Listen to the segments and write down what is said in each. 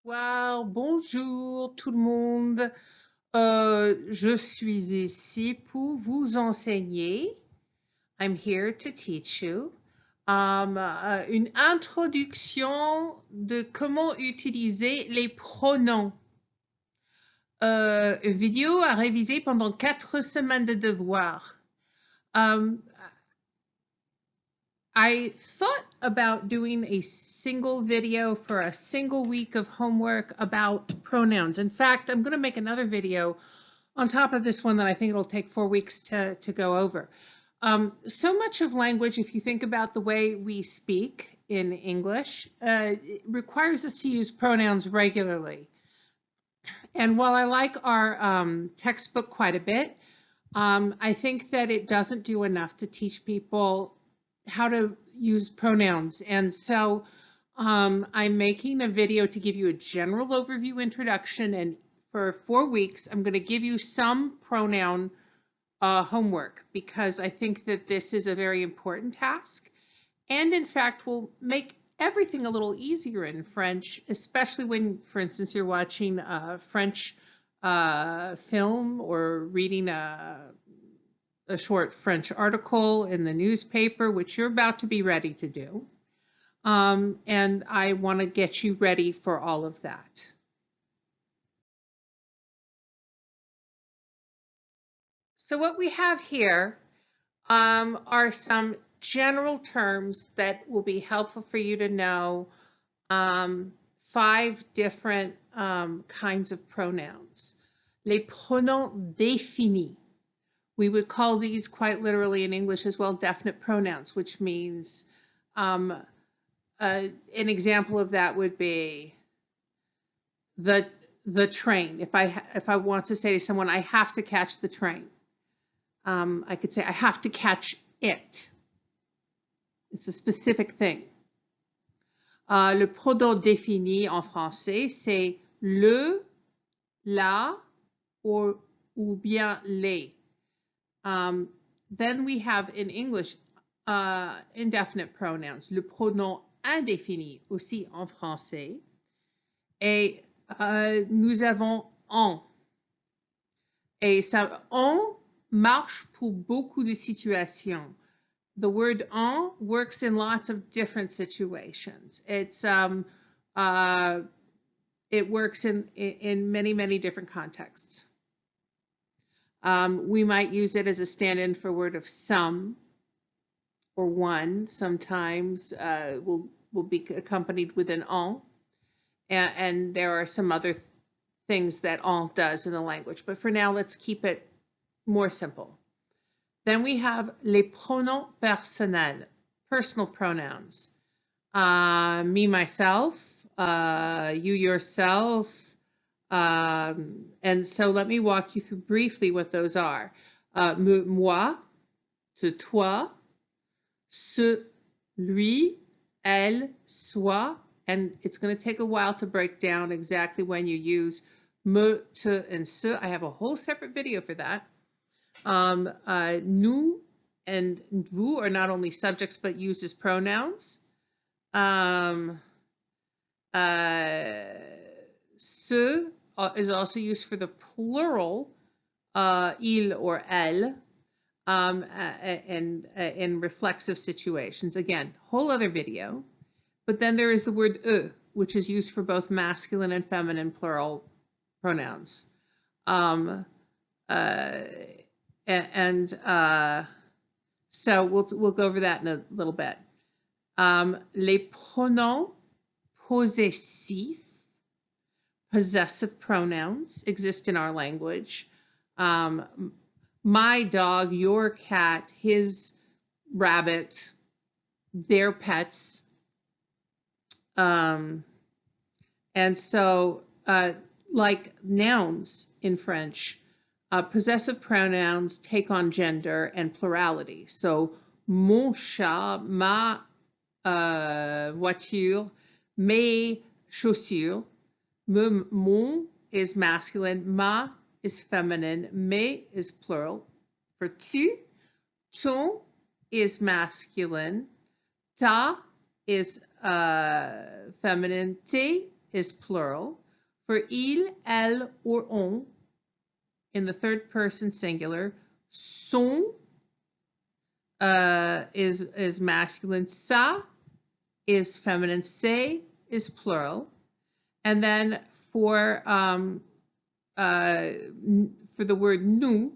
Wow, bonjour tout le monde. Je suis ici pour vous enseigner. I'm here to teach you. Une introduction de comment utiliser les pronoms. Vidéo à réviser pendant 4 semaines de devoirs. I thought about doing a single video for a single week of homework about pronouns. In fact, I'm going to make another video on top of this one that I think it'll take 4 weeks to go over. So much of language, if you think about the way we speak in English, it requires us to use pronouns regularly. And while I like our textbook quite a bit, I think that it doesn't do enough to teach people how to use pronouns. And so I'm making a video to give you a general overview introduction. And for 4 weeks, I'm going to give you some pronoun homework because I think that this is a very important task. And in fact, will make everything a little easier in French, especially when, for instance, you're watching a French film or reading a short French article in the newspaper, which you're about to be ready to do. And I want to get you ready for all of that. So what we have here are some general terms that will be helpful for you to know. 5 different kinds of pronouns. Les pronoms définis. We would call these quite literally in English as well definite pronouns, which means an example of that would be the train. If I want to say to someone, I have to catch the train, I could say I have to catch it. It's a specific thing. Le pronom défini en français, c'est le, la, ou bien les. Then we have in English indefinite pronouns, le pronom indéfini aussi en français. Et nous avons en. Et ça, en marche pour beaucoup de situations. The word en works in lots of different situations. It works in many different contexts. We might use it as a stand-in for word of some or one. Sometimes will be accompanied with an en, and there are some other things that en does in the language. But for now, let's keep it more simple. Then we have les pronoms personnels, personal pronouns. Me, myself, you, yourself. And so let me walk you through briefly what those are. Moi, to toi, ce, lui, elle, soi. And it's going to take a while to break down exactly when you use me, te, and ce. I have a whole separate video for that. Nous and vous are not only subjects but used as pronouns. Ce is also used for the plural, il or elle, and in reflexive situations. Again, whole other video. But then there is the word which is used for both masculine and feminine plural pronouns. So we'll go over that in a little bit. Les pronoms possessifs, possessive pronouns, exist in our language. My dog, your cat, his rabbit, their pets. And so like nouns in French, possessive pronouns take on gender and plurality. So, mon chat, ma voiture, mes chaussures. Mon is masculine, ma is feminine, mes is plural. For tu, ton is masculine, ta is feminine, tes is plural. For il, elle, or on in the third person singular, sont is masculine, ça is feminine, c'est is plural. And then for the word nous,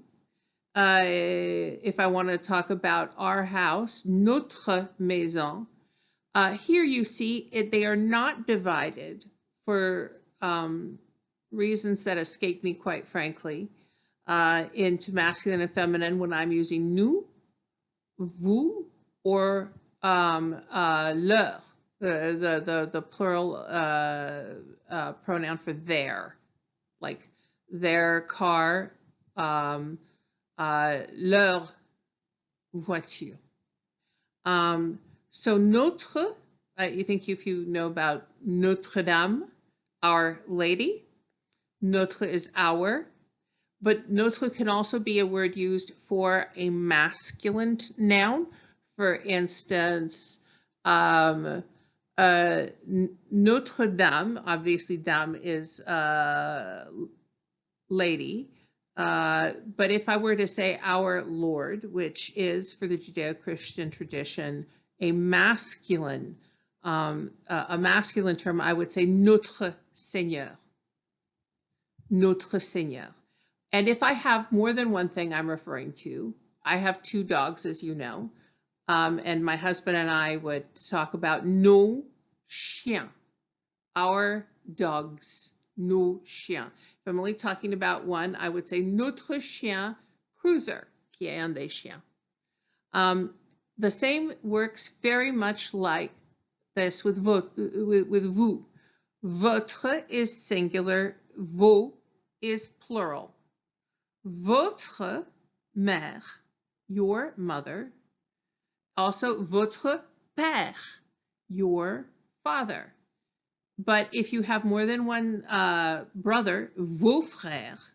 if I want to talk about our house, notre maison, here you see they are not divided for reasons that escape me, quite frankly, into masculine and feminine when I'm using nous, vous, or leur, the plural pronoun for their, like their car, leur voiture. So notre, you think if you know about Notre Dame, Our Lady, notre is our, but notre can also be a word used for a masculine noun. For instance, Notre Dame, obviously Dame is lady, but if I were to say our Lord, which is for the Judeo-Christian tradition a masculine term, I would say Notre Seigneur. Notre Seigneur. And if I have more than one thing I'm referring to, I have 2 dogs, as you know, and my husband and I would talk about nos chiens, our dogs, nos chiens. If I'm only talking about one, I would say notre chien cruiser, qui est un des chiens. The same works very much like this with vous. Votre is singular, vos is plural. Votre mère, your mother. Also, votre père, your father. But if you have more than one brother, vos frères,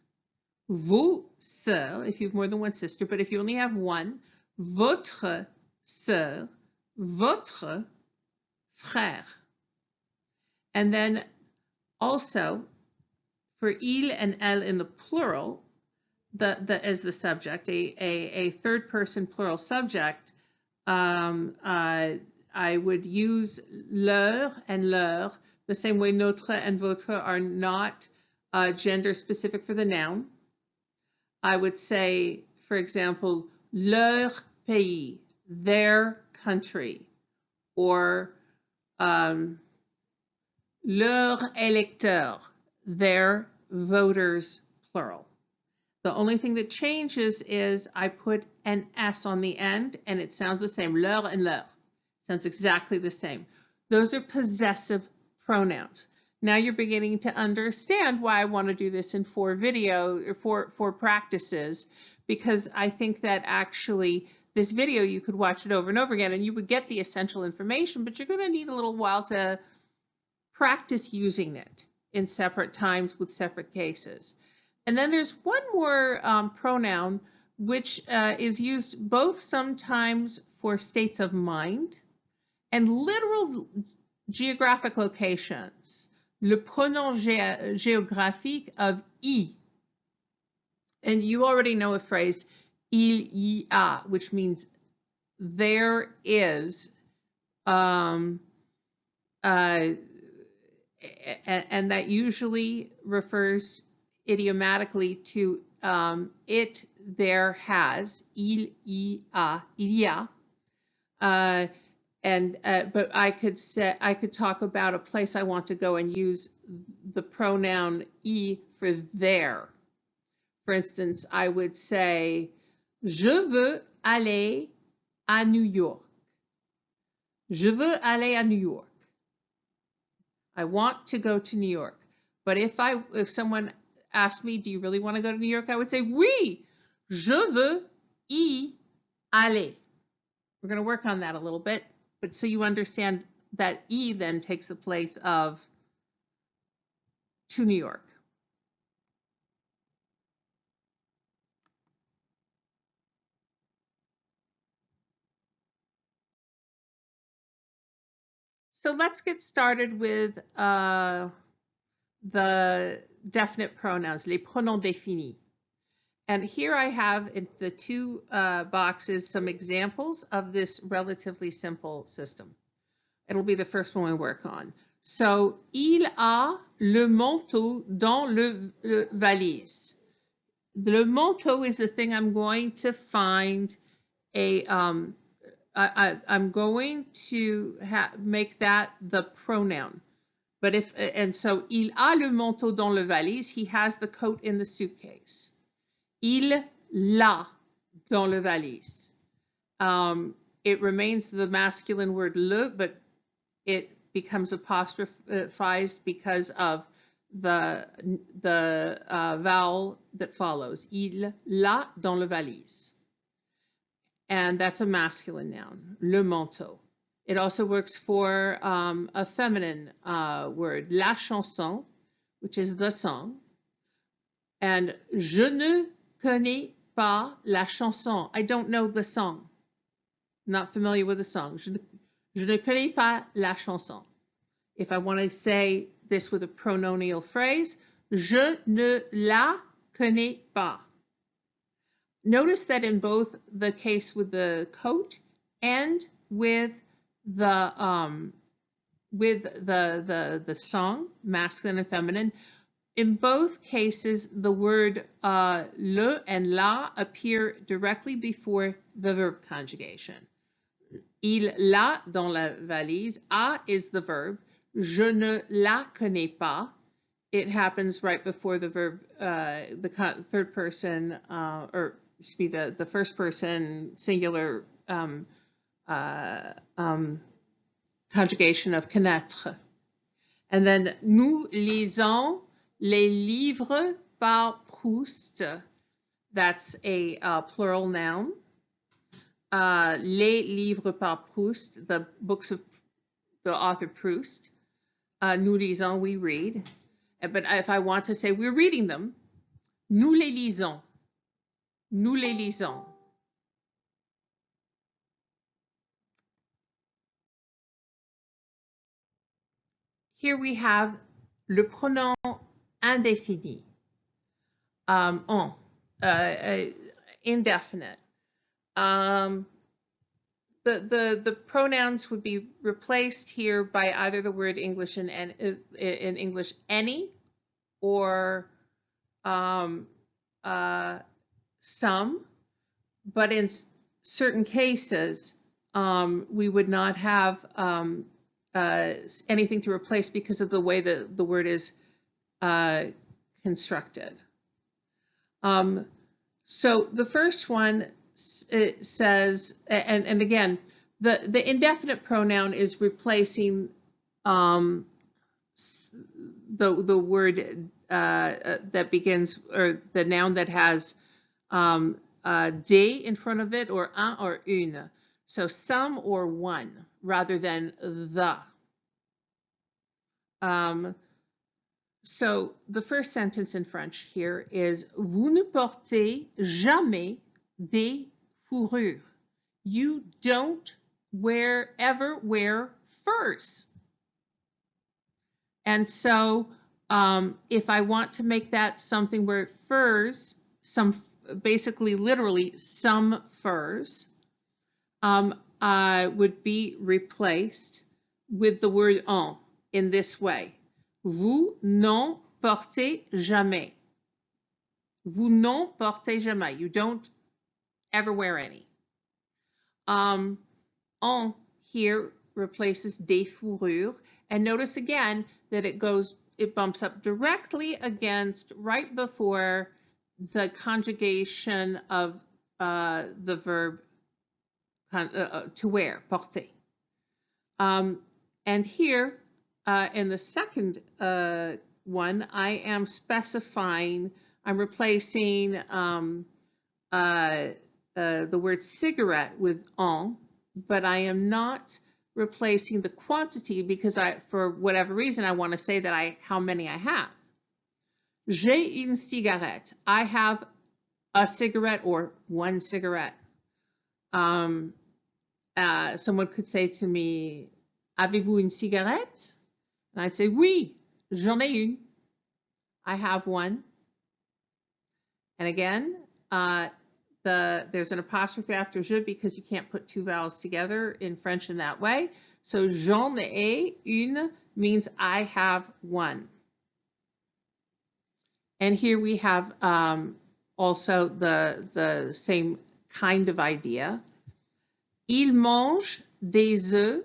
vos sœurs, if you have more than one sister, but if you only have one, votre sœur, votre frère. And then also, for il and elle in the plural, as the subject, a third person plural subject, I would use leur and leur the same way notre and votre are not gender specific for the noun. I would say, for example, leur pays, their country, or leur électeur, their voters, plural. The only thing that changes is I put an S on the end and it sounds the same. Leur and leur. Sounds exactly the same. Those are possessive pronouns. Now you're beginning to understand why I want to do this in 4 practices, because I think that actually this video you could watch it over and over again and you would get the essential information, but you're going to need a little while to practice using it in separate times with separate cases. And then there's one more pronoun which is used both sometimes for states of mind and literal geographic locations. Le pronom géographique of y. And you already know a phrase, il y a, which means there is, and that usually refers idiomatically to it, there, has, il y a, but I could talk about a place I want to go and use the pronoun y for there. For instance, I would say, je veux aller à New York. Je veux aller à New York. I want to go to New York. But if someone asked me, do you really want to go to New York? I would say, oui, je veux y aller. We're going to work on that a little bit, but so you understand that y then takes the place of to New York. So let's get started with the definite pronouns, les pronoms définis. And here I have in the two boxes some examples of this relatively simple system. It'll be the first one we work on. So, il a le manteau dans le valise. Le manteau is the thing I'm going to find a, I'm going to make that the pronoun. But if, and so, il a le manteau dans le valise, he has the coat in the suitcase. Il l'a dans le valise. It remains the masculine word le, but it becomes apostrophized because of the vowel that follows. Il l'a dans le valise. And that's a masculine noun, le manteau. It also works for a feminine word, la chanson, which is the song. And je ne connais pas la chanson. I don't know the song. Not familiar with the song. Je ne connais pas la chanson. If I want to say this with a pronominal phrase, je ne la connais pas. Notice that in both the case with the coat and with the song, masculine and feminine, in both cases the word le and la appear directly before the verb conjugation. Il l'a dans la valise. A is the verb. Je ne la connais pas. It happens right before the verb, the third person, or excuse me, the first person singular conjugation of connaître. And then nous lisons les livres par Proust. That's a plural noun. Les livres par Proust, the books of the author Proust. Nous lisons, we read. But if I want to say we're reading them, nous les lisons. Nous les lisons. Here we have le pronom indéfini. En, indefinite. The pronouns would be replaced here by either the word English in English any or some, but in certain cases we would not have anything to replace because of the way that the word is constructed. So the first one, it says, and again, the indefinite pronoun is replacing the word that begins, or the noun that has des in front of it, or un or une. So some or one rather than the. So the first sentence in French here is vous ne portez jamais des fourrures. You don't ever wear furs. And so if I want to make that something where furs, basically literally some furs, would be replaced with the word en in this way. Vous n'en portez jamais. Vous n'en portez jamais. You don't ever wear any. En here replaces des fourrures. And notice again that it bumps up directly against, right before the conjugation of the verb to wear, porter. And here, in the second one, I am specifying, I'm replacing the word cigarette with en, but I am not replacing the quantity because for whatever reason, I want to say that how many I have. J'ai une cigarette. I have a cigarette or one cigarette. Someone could say to me, avez-vous une cigarette? And I'd say, oui, j'en ai une. I have one. And again, there's an apostrophe after je because you can't put two vowels together in French in that way. So j'en ai une means I have one. And here we have also the same kind of idea. Ils mangent des œufs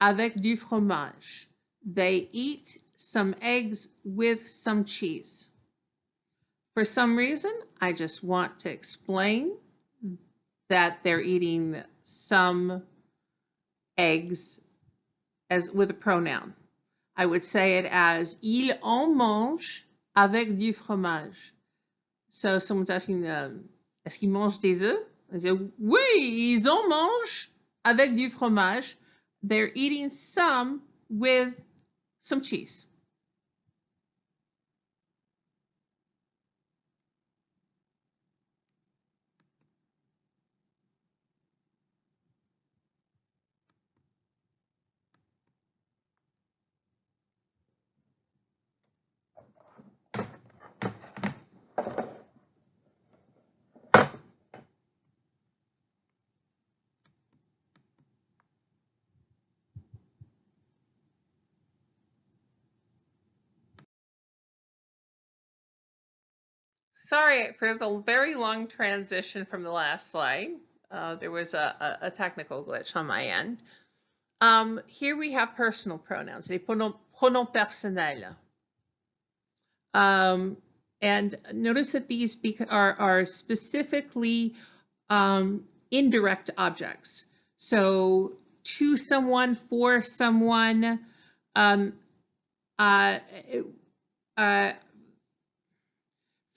avec du fromage. They eat some eggs with some cheese. For some reason, I just want to explain that they're eating some eggs as with a pronoun. I would say it as ils en mangent avec du fromage. So someone's asking, est-ce qu'ils mangent des œufs? I say, oui, ils en mangent avec du fromage. They're eating some with some cheese. Sorry for the very long transition from the last slide. There was a technical glitch on my end. Here we have personal pronouns, les pronoms personnels. And notice that these are specifically indirect objects. So to someone, for someone, for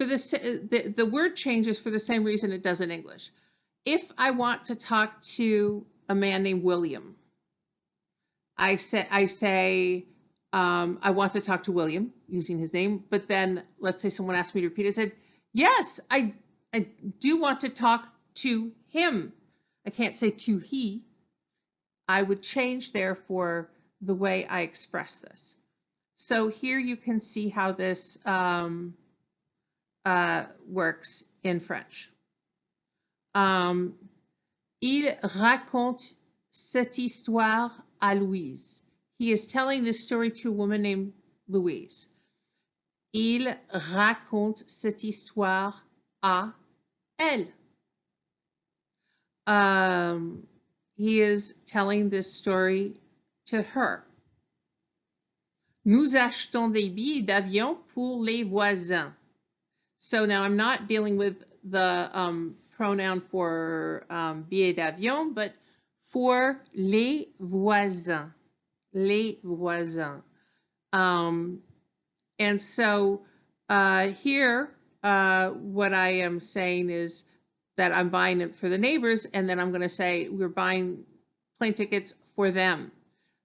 the word changes for the same reason it does in English. If I want to talk to a man named William, I say I want to talk to William using his name, but then let's say someone asked me to repeat it. I said, yes, I do want to talk to him. I can't say to he. I would change therefore the way I express this. So here you can see how this works in French. Il raconte cette histoire à Louise. He is telling this story to a woman named Louise. Il raconte cette histoire à elle. He is telling this story to her. Nous achetons des billets d'avion pour les voisins. So now I'm not dealing with the pronoun for billet d'avion, but for les voisins. Les voisins. And so here, what I am saying is that I'm buying it for the neighbors, and then I'm going to say we're buying plane tickets for them.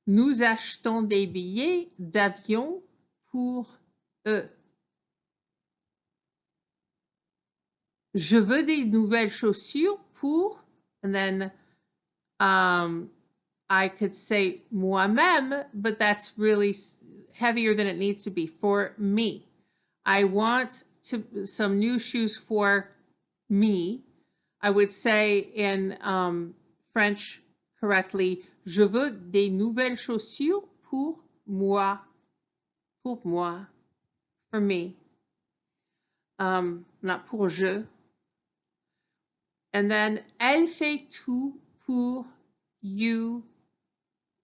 Nous achetons des billets d'avion pour eux. Je veux des nouvelles chaussures pour, and then I could say moi-même, but that's really heavier than it needs to be, for me. I want some new shoes for me. I would say in French correctly, je veux des nouvelles chaussures pour moi. Pour moi. For me. Not pour je. And then, elle fait tout pour you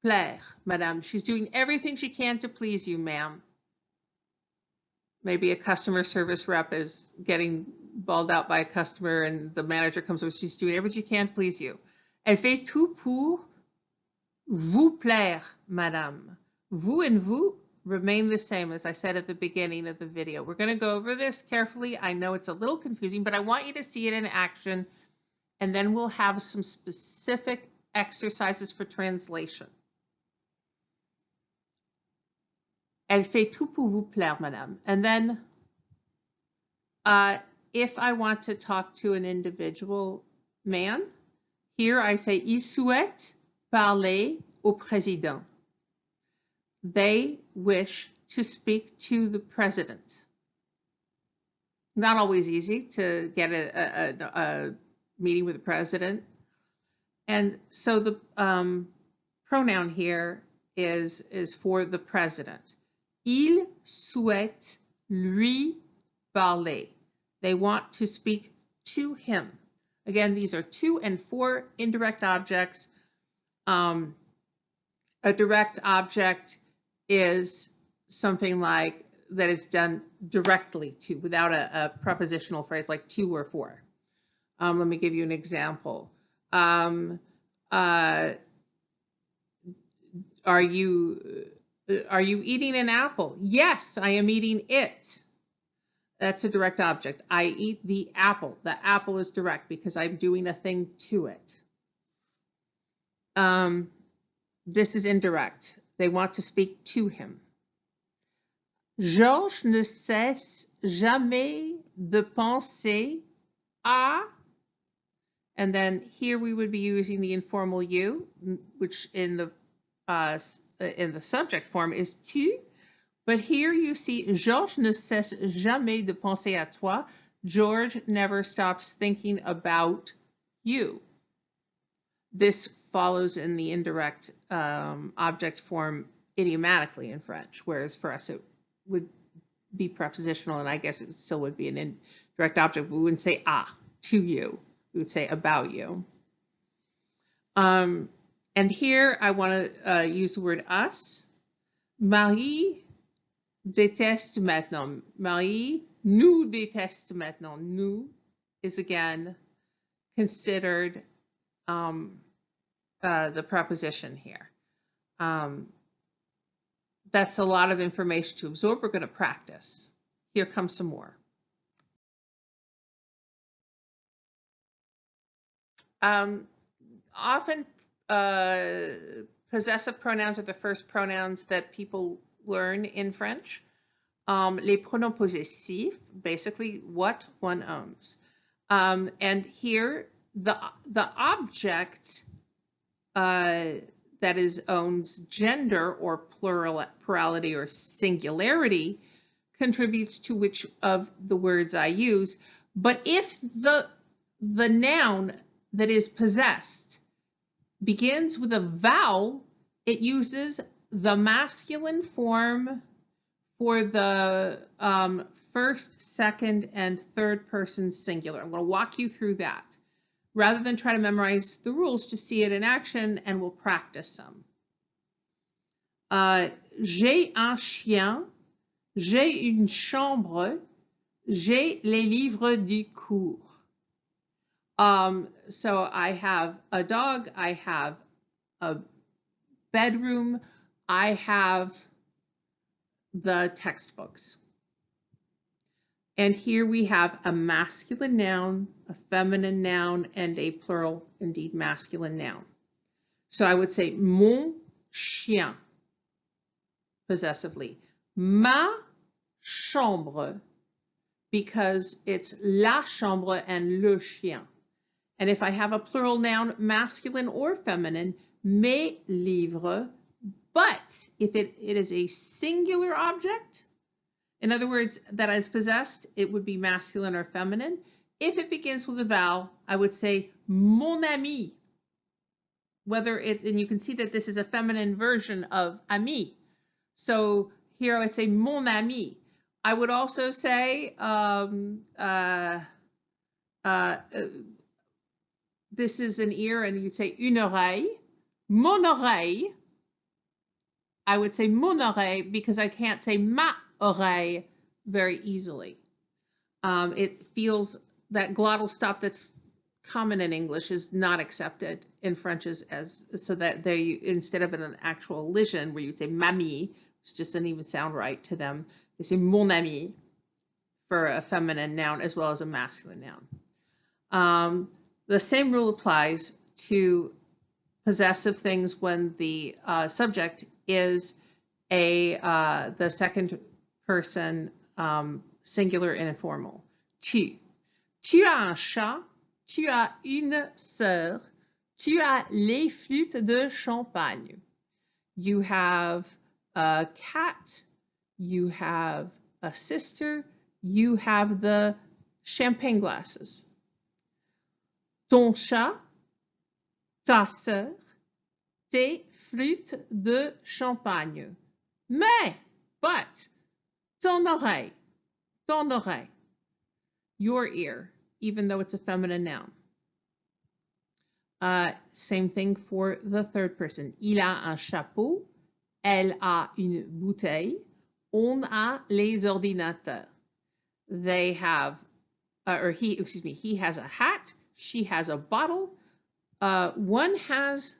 plaire, madame. She's doing everything she can to please you, ma'am. Maybe a customer service rep is getting bawled out by a customer and the manager comes over. She's doing everything she can to please you. Elle fait tout pour vous plaire, madame. Vous and vous remain the same, as I said at the beginning of the video. We're going to go over this carefully. I know it's a little confusing, but I want you to see it in action, and then we'll have some specific exercises for translation. Elle fait tout pour vous plaire, madame. And then if I want to talk to an individual man, here I say, il souhaite parler au président. They wish to speak to the president. Not always easy to get a meeting with the president. And so the pronoun here is for the president. Il souhaite lui parler. They want to speak to him. Again, these are to and for indirect objects. A direct object is something like that is done directly to, without a prepositional phrase like to or for. Let me give you an example. Are you eating an apple? Yes, I am eating it. That's a direct object. I eat the apple. The apple is direct because I'm doing a thing to it. This is indirect. They want to speak to him. Georges ne cesse jamais de penser à, and then here we would be using the informal you, which in the subject form is tu. But here you see Georges ne cesse jamais de penser à toi. George never stops thinking about you. This follows in the indirect object form idiomatically in French, whereas for us it would be prepositional, and I guess it still would be an indirect object. We wouldn't say to you. We would say about you. And here I want to use the word us. Marie déteste maintenant. Marie nous déteste maintenant. Nous is again considered the preposition here. That's a lot of information to absorb. We're going to practice. Here comes some more. Often possessive pronouns are the first pronouns that people learn in French. Les pronoms possessifs, basically what one owns. And here the object that is owns gender or plurality or singularity contributes to which of the words I use. But if the noun that is possessed begins with a vowel, it uses the masculine form for the first, second, and third person singular. I'm going to walk you through that. Rather than try to memorize the rules, just see it in action and we'll practice some. J'ai un chien, j'ai une chambre, j'ai les livres du cours. So I have a dog, I have a bedroom, I have the textbooks. And here we have a masculine noun, a feminine noun, and a plural, indeed masculine noun. So I would say mon chien, possessively. Ma chambre, because it's la chambre and le chien. And if I have a plural noun, masculine or feminine, mes livres. But if it is a singular object, in other words, that is possessed, it would be masculine or feminine. If it begins with a vowel, I would say mon ami. And you can see that this is a feminine version of ami. So here I would say mon ami. I would also say this is an ear, and you'd say une oreille. Mon oreille. I would say mon oreille because I can't say ma oreille very easily. It feels that glottal stop that's common in English is not accepted in French so that they, instead of an actual elision where you say mamie, which just doesn't even sound right to them, they say mon ami for a feminine noun as well as a masculine noun. The same rule applies to possessive things when the subject is the second person singular and informal. Tu. Tu as un chat, tu as une sœur, tu as les flûtes de champagne. You have a cat, you have a sister, you have the champagne glasses. Ton chat, ta sœur, tes flûtes de champagne. Mais, but, ton oreille, your ear, even though it's a feminine noun. Same thing for the third person. Il a un chapeau, elle a une bouteille, on a les ordinateurs. They have, he has a hat, she has a bottle, one has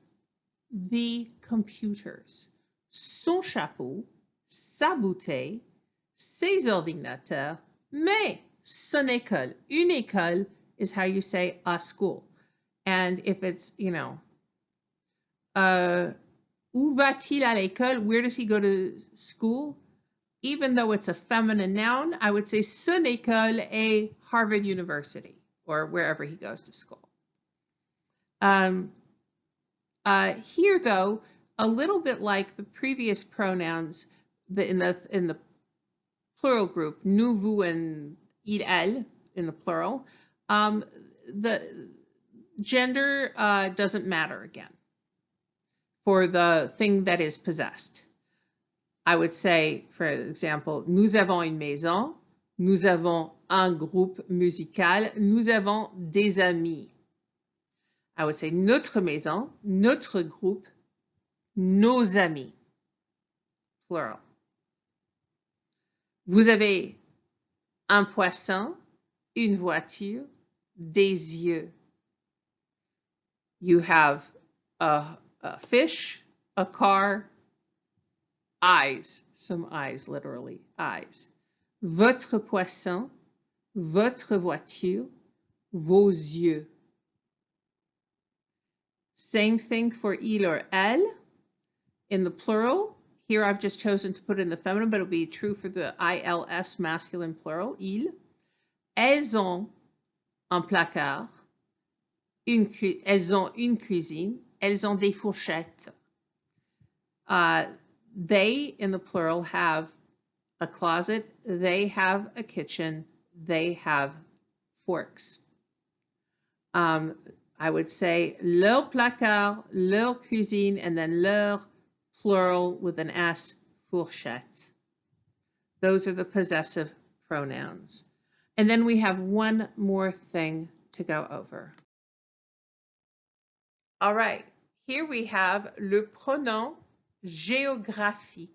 the computers. Son chapeau, sa bouteille, ses ordinateurs, mais son école. Une école is how you say a school. And if it's, où va-t-il à l'école? Where does he go to school? Even though it's a feminine noun, I would say son école est Harvard University, or wherever he goes to school. Here, though, a little bit like the previous pronouns in the plural group, nous, vous, and il, elle, in the plural, the gender doesn't matter again for the thing that is possessed. I would say, for example, nous avons une maison, nous avons un groupe musical, nous avons des amis. I would say notre maison, notre groupe, nos amis, plural. Vous avez un poisson, une voiture, des yeux. You have a fish, a car, eyes, some eyes, literally, eyes. Votre poisson, votre voiture, vos yeux. Same thing for il or elle in the plural. Here I've just chosen to put it in the feminine, but it'll be true for the ILS masculine plural, il. Elles ont un placard, elles ont une cuisine, elles ont des fourchettes. They, in the plural, have a closet, they have a kitchen, they have forks. I would say leur placard, leur cuisine, and then leur, plural with an S, fourchette. Those are the possessive pronouns. And then we have one more thing to go over. All right, here we have le pronom géographique,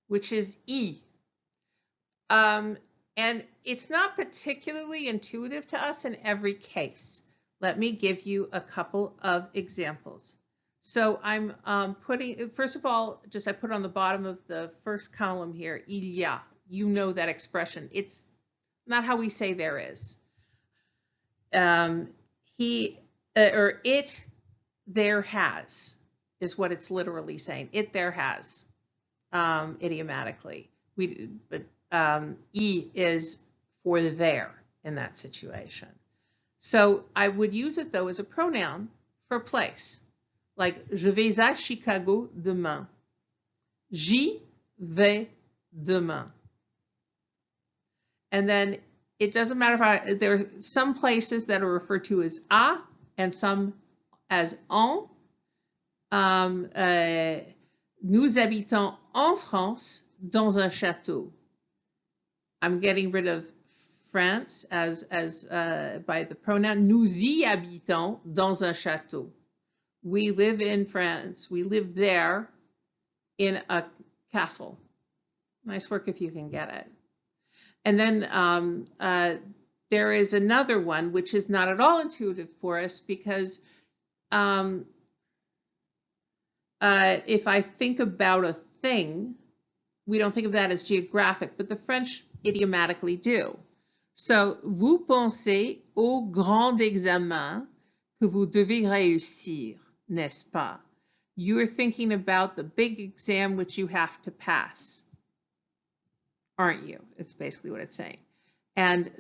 which is I. And it's not particularly intuitive to us in every case. Let me give you a couple of examples. So I'm putting, first of all, I put on the bottom of the first column here, il y a. You know that expression. It's not how we say there is. He or it there has is what it's literally saying. It there has, idiomatically. But I is for there in that situation. So I would use it though as a pronoun for place. Like, je vais à Chicago demain. J'y vais demain. And then it doesn't matter if there are some places that are referred to as à and some as en. Nous habitons en France dans un château. I'm getting rid of France as by the pronoun. Nous y habitons dans un château. We live in France. We live there in a castle. Nice work if you can get it. And then there is another one which is not at all intuitive for us because if I think about a thing, we don't think of that as geographic, but the French idiomatically do. So, vous pensez au grand examen que vous devez réussir, n'est-ce pas? You are thinking about the big exam which you have to pass, aren't you? It's basically what it's saying. And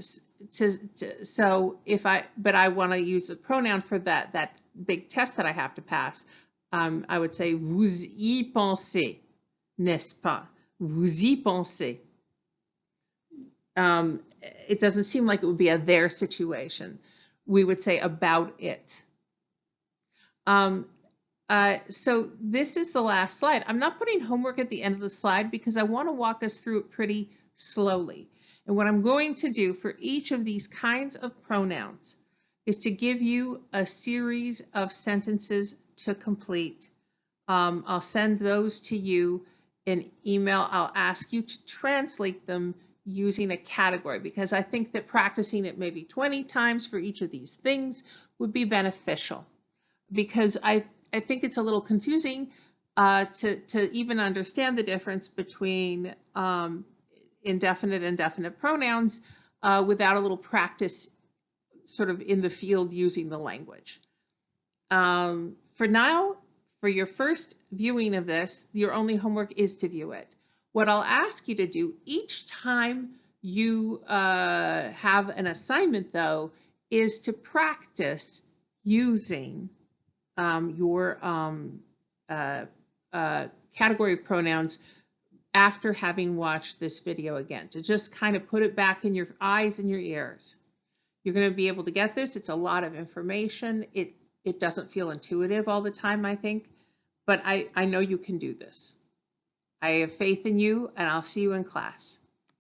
so if I want to use a pronoun for that big test that I have to pass, I would say vous y pensez, n'est-ce pas? Vous y pensez. It doesn't seem like it would be a their situation. We would say about it. So this is the last slide. I'm not putting homework at the end of the slide because I want to walk us through it pretty slowly. And what I'm going to do for each of these kinds of pronouns is to give you a series of sentences to complete. I'll send those to you in email. I'll ask you to translate them using a category because I think that practicing it maybe 20 times for each of these things would be beneficial, because I think it's a little confusing to even understand the difference between indefinite and definite pronouns without a little practice sort of in the field using the language. For now, for your first viewing of this, your only homework is to view it. What I'll ask you to do each time you have an assignment, though, is to practice using your category of pronouns after having watched this video again, to just kind of put it back in your eyes and your ears. You're going to be able to get this. It's a lot of information. It doesn't feel intuitive all the time, I think, but I know you can do this. I have faith in you, and I'll see you in class.